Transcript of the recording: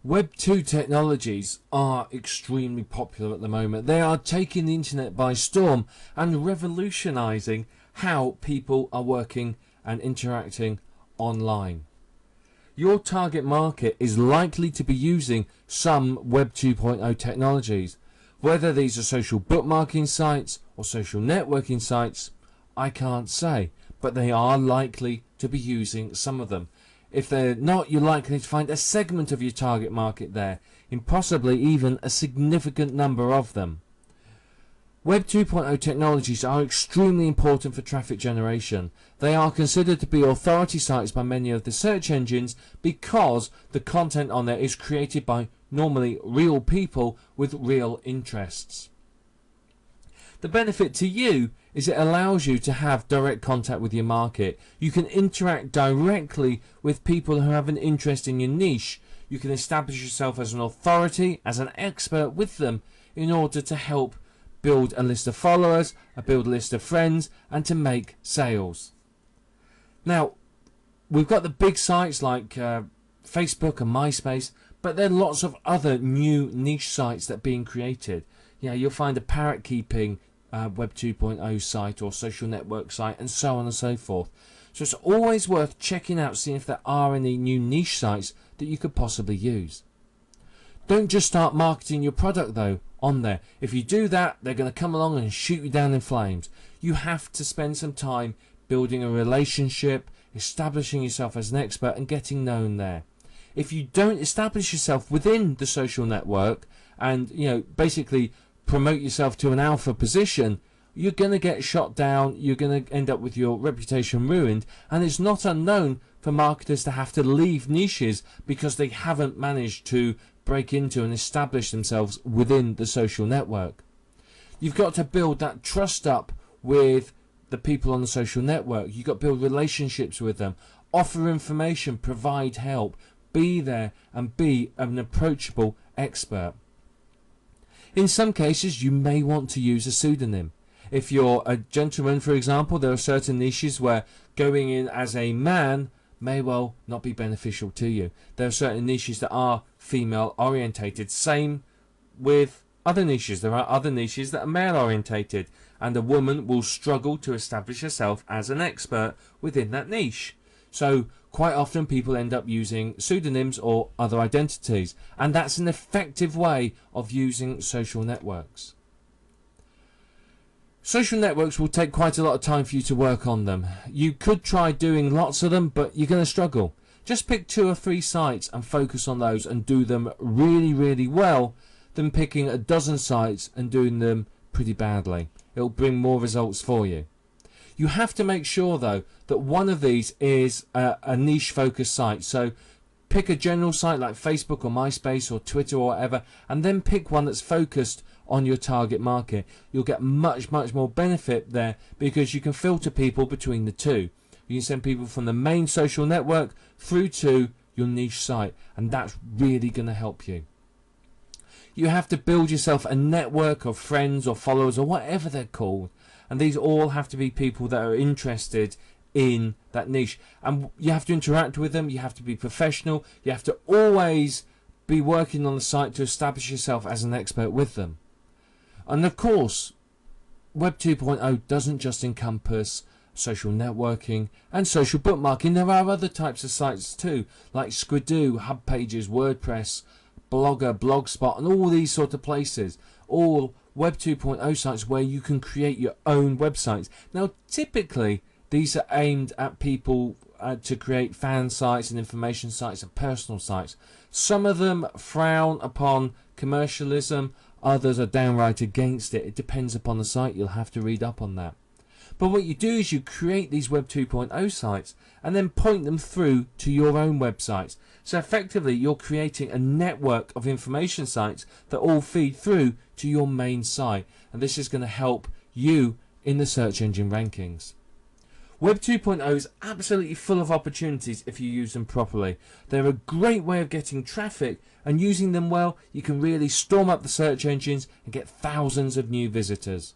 Web 2 technologies are extremely popular at the moment. They are taking the internet by storm and revolutionizing how people are working and interacting online. Your target market is likely to be using some Web 2.0 technologies. Whether these are social bookmarking sites or social networking sites, I can't say, but they are likely to be using some of them. If they're not, you're likely to find a segment of your target market there, and possibly even a significant number of them. Web 2.0 technologies are extremely important for traffic generation. They are considered to be authority sites by many of the search engines because the content on there is created by normally real people with real interests. The benefit to you is it allows you to have direct contact with your market. You can interact directly with people who have an interest in your niche. You can establish yourself as an authority, as an expert with them in order to help build a list of followers, build a list of friends, and to make sales. Now, we've got the big sites like Facebook and MySpace, but there are lots of other new niche sites that are being created. Yeah, you'll find a parrot keeping Web 2.0 site or social network site and so on and so forth. So it's always worth checking out, seeing if there are any new niche sites that you could possibly use. Don't just start marketing your product though on there. If you do that, they're going to come along and shoot you down in flames. You have to spend some time building a relationship, establishing yourself as an expert and getting known there. If you don't establish yourself within the social network and basically promote yourself to an alpha position, you're going to get shot down, you're going to end up with your reputation ruined, and it's not unknown for marketers to have to leave niches because they haven't managed to break into and establish themselves within the social network. You've got to build that trust up with the people on the social network. You've got to build relationships with them, offer information, provide help, be there and be an approachable expert. In some cases, you may want to use a pseudonym. If you're a gentleman, for example, there are certain niches where going in as a man may well not be beneficial to you. There are certain niches that are female orientated. Same with other niches. There are other niches that are male orientated, and a woman will struggle to establish herself as an expert within that niche. So quite often people end up using pseudonyms or other identities, and that's an effective way of using social networks. Social networks will take quite a lot of time for you to work on them. You could try doing lots of them, but you're going to struggle. Just pick 2 or 3 sites and focus on those and do them really, really well than picking a dozen sites and doing them pretty badly. It'll bring more results for you. You have to make sure though that one of these is a niche focused site. So pick a general site like Facebook or MySpace or Twitter or whatever, and then pick one that's focused on your target market. You'll get much more benefit there because you can filter people between the two. You can send people from the main social network through to your niche site, and that's really going to help you. You have to build yourself a network of friends or followers or whatever they're called, and these all have to be people that are interested in that niche, and you have to interact with them. You have to be professional. You have to always be working on the site to establish yourself as an expert with them. And of course, Web 2.0 doesn't just encompass social networking and social bookmarking. There are other types of sites too, like Squidoo, Hub Pages, WordPress, Blogger, Blogspot, and all these sort of places. All Web 2.0 sites where you can create your own websites. Now, typically, these are aimed at people to create fan sites and information sites and personal sites. Some of them frown upon commercialism, others are downright against it. It depends upon the site. You'll have to read up on that. But what you do is you create these Web 2.0 sites and then point them through to your own websites. So effectively you're creating a network of information sites that all feed through to your main site, and this is going to help you in the search engine rankings. Web 2.0 is absolutely full of opportunities if you use them properly. They're a great way of getting traffic, and using them well, you can really storm up the search engines and get thousands of new visitors.